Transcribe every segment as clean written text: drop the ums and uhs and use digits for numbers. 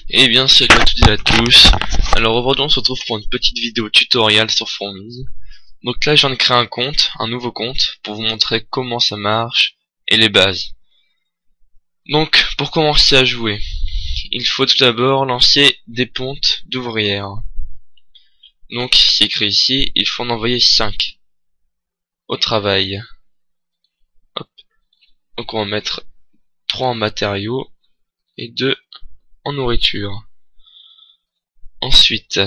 Eh bien, salut à toutes et à tous. Alors aujourd'hui on se retrouve pour une petite vidéo tutoriel sur Fourmise. Donc là j'en ai créé un nouveau compte, pour vous montrer comment ça marche et les bases. Donc pour commencer à jouer, il faut tout d'abord lancer des pontes d'ouvrières. Donc c'est écrit ici, il faut en envoyer 5 au travail. Hop. Donc on va mettre 3 en matériaux et 2 en nourriture. Ensuite,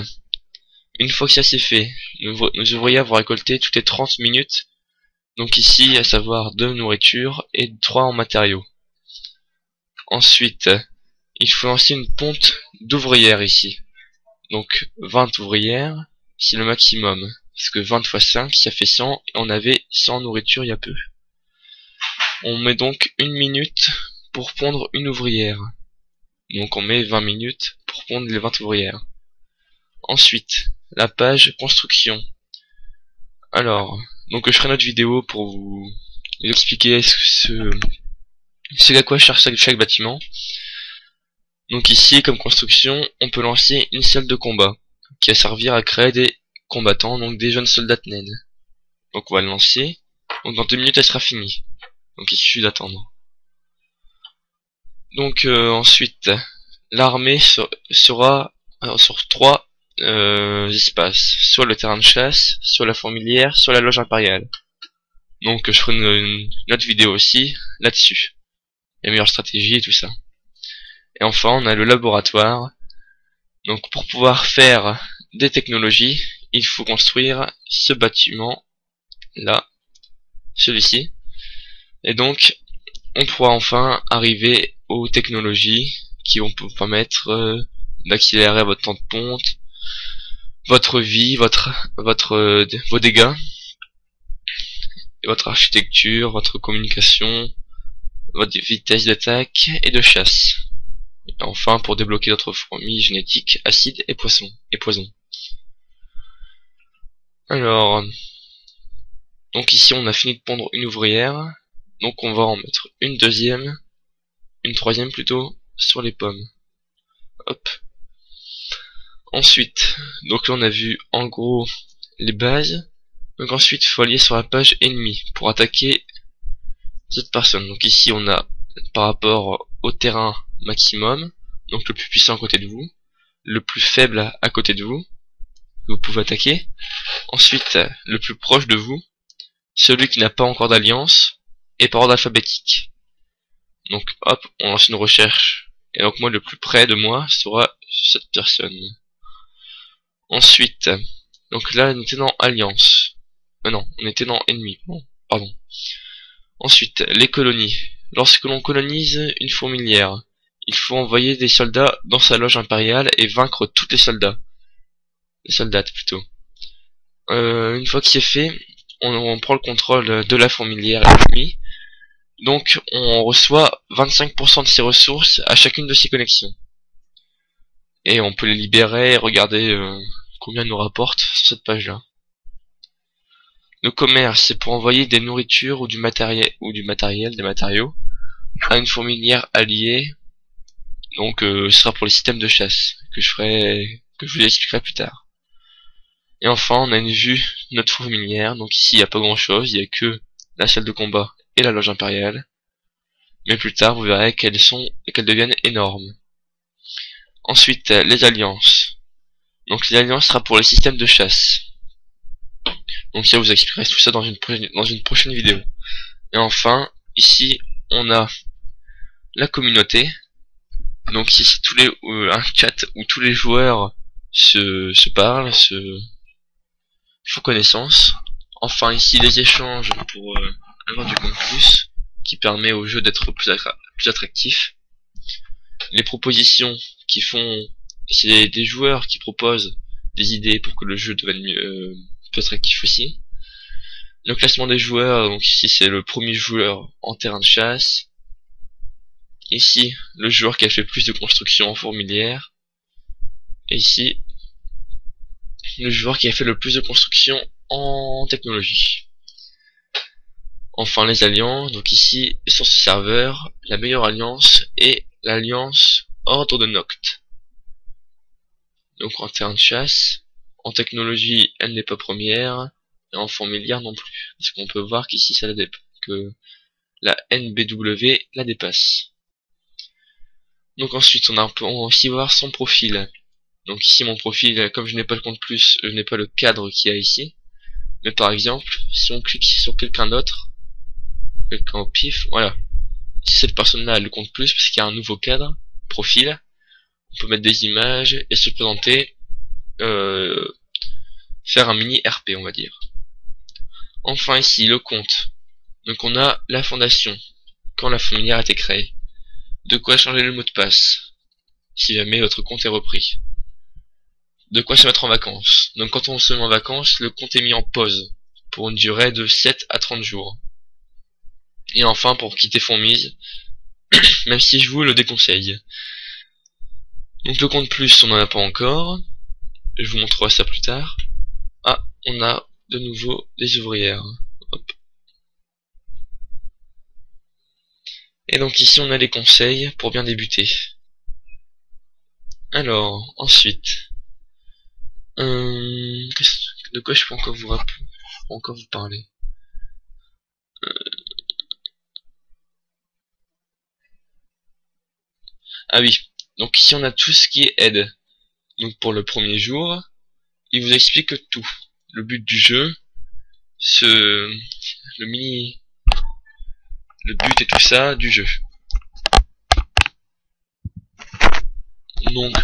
une fois que ça c'est fait, nos ouvriers vont récolter toutes les 30 minutes. Donc ici, à savoir 2 nourriture et 3 en matériaux. Ensuite, il faut lancer une ponte d'ouvrières ici. Donc 20 ouvrières, c'est le maximum. Parce que 20 fois 5, ça fait 100, et on avait 100 nourriture il y a peu. On met donc 1 minute pour pondre une ouvrière. Donc on met 20 minutes pour pondre les 20 ouvrières. Ensuite, la page construction. Alors, donc je ferai une autre vidéo pour vous expliquer c'est à quoi cherche chaque bâtiment. Donc ici, comme construction, on peut lancer une salle de combat qui va servir à créer des combattants, donc des jeunes soldats de naine. Donc on va le lancer. Donc dans 2 minutes, elle sera finie. Donc il suffit d'attendre. Donc ensuite, l'armée sera sur 3 espaces, soit le terrain de chasse, soit la fourmilière, soit la loge impériale. Donc je ferai une autre vidéo aussi là-dessus, les meilleures stratégies et tout ça. Et enfin on a le laboratoire. Donc pour pouvoir faire des technologies, il faut construire ce bâtiment là, celui-ci, et donc on pourra enfin arriver aux technologies qui vont vous permettre d'accélérer votre temps de ponte, votre vie, vos dégâts, votre architecture, votre communication, votre vitesse d'attaque et de chasse. Et enfin, pour débloquer d'autres fourmis génétiques, acides et poison. Alors, donc ici on a fini de pondre une ouvrière, donc on va en mettre une troisième plutôt, sur les pommes. Hop. Ensuite, donc là on a vu en gros les bases. Donc ensuite il faut aller sur la page ennemie pour attaquer cette personne. Donc ici on a par rapport au terrain maximum, donc le plus puissant à côté de vous, le plus faible à côté de vous, que vous pouvez attaquer. Ensuite le plus proche de vous, celui qui n'a pas encore d'alliance, et par ordre alphabétique. Donc hop, on lance une recherche, et donc moi le plus près de moi sera cette personne. Ensuite, donc là on était dans alliance. Non, on était dans ennemi. Bon, pardon. Ensuite, les colonies. Lorsque l'on colonise une fourmilière, il faut envoyer des soldats dans sa loge impériale et vaincre tous les soldats. Les soldates plutôt. Une fois que c'est fait, on prend le contrôle de la fourmilière ennemie. Donc on reçoit 25% de ses ressources à chacune de ses connexions. Et on peut les libérer et regarder combien ils nous rapportent sur cette page là. Le commerce, c'est pour envoyer des nourritures ou des matériaux à une fourmilière alliée. Donc ce sera pour les systèmes de chasse que je vous expliquerai plus tard. Et enfin on a une vue de notre fourmilière. Donc ici il n'y a pas grand chose, il n'y a que la salle de combat et la loge impériale. Mais plus tard vous verrez qu'elles deviennent énormes. Ensuite les alliances. Donc les alliances sera pour les systèmes de chasse. Donc ça vous expliquerai tout ça dans une prochaine vidéo. Et enfin, ici, on a la communauté. Donc ici, c'est un chat où tous les joueurs se parlent, font connaissance. Enfin ici, les échanges pour avoir du plus, qui permet au jeu d'être plus attractif. Les propositions qui font, c'est des joueurs qui proposent des idées pour que le jeu devienne plus attractif aussi. Le classement des joueurs, donc ici c'est le premier joueur en terrain de chasse. Ici, le joueur qui a fait plus de construction en fourmilière. Et ici, le joueur qui a fait le plus de construction en technologie. Enfin les alliances, donc ici sur ce serveur, la meilleure alliance est l'alliance Ordre de Noct. Donc en terrain de chasse, en technologie, elle n'est pas première, et en fourmilière non plus. Parce qu'on peut voir qu'ici ça la dépasse, que la NBW la dépasse. Donc ensuite, on peut aussi voir son profil. Donc ici mon profil, comme je n'ai pas le compte plus, je n'ai pas le cadre qu'il y a ici. Mais par exemple, si on clique sur quelqu'un d'autre, quelqu'un au pif, voilà. Si cette personne-là a le compte plus, parce qu'il y a un nouveau cadre, profil, on peut mettre des images et se présenter, faire un mini RP on va dire. Enfin ici, le compte. Donc on a la fondation, quand la fourmilière a été créée. De quoi changer le mot de passe, si jamais votre compte est repris. De quoi se mettre en vacances. Donc quand on se met en vacances, le compte est mis en pause, pour une durée de 7 à 30 jours. Et enfin, pour quitter Fourmise, même si je vous le déconseille. Donc le compte plus, on n'en a pas encore. Je vous montrerai ça plus tard. Ah, on a de nouveau des ouvrières. Hop. Et donc ici, on a les conseils pour bien débuter. Alors, ensuite, de quoi je peux encore vous parler? Ah oui, donc ici on a tout ce qui est aide. Donc pour le premier jour, il vous explique tout. Le but du jeu, le but et tout ça du jeu. Donc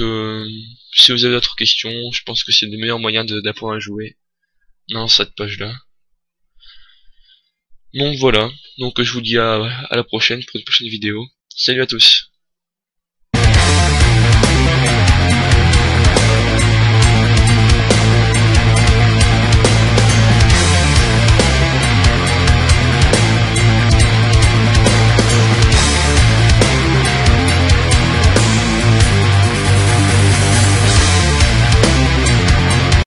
si vous avez d'autres questions, je pense que c'est le meilleur moyen d'apprendre à jouer dans cette page là. Donc voilà, donc je vous dis à la prochaine pour une prochaine vidéo. Salut à tous.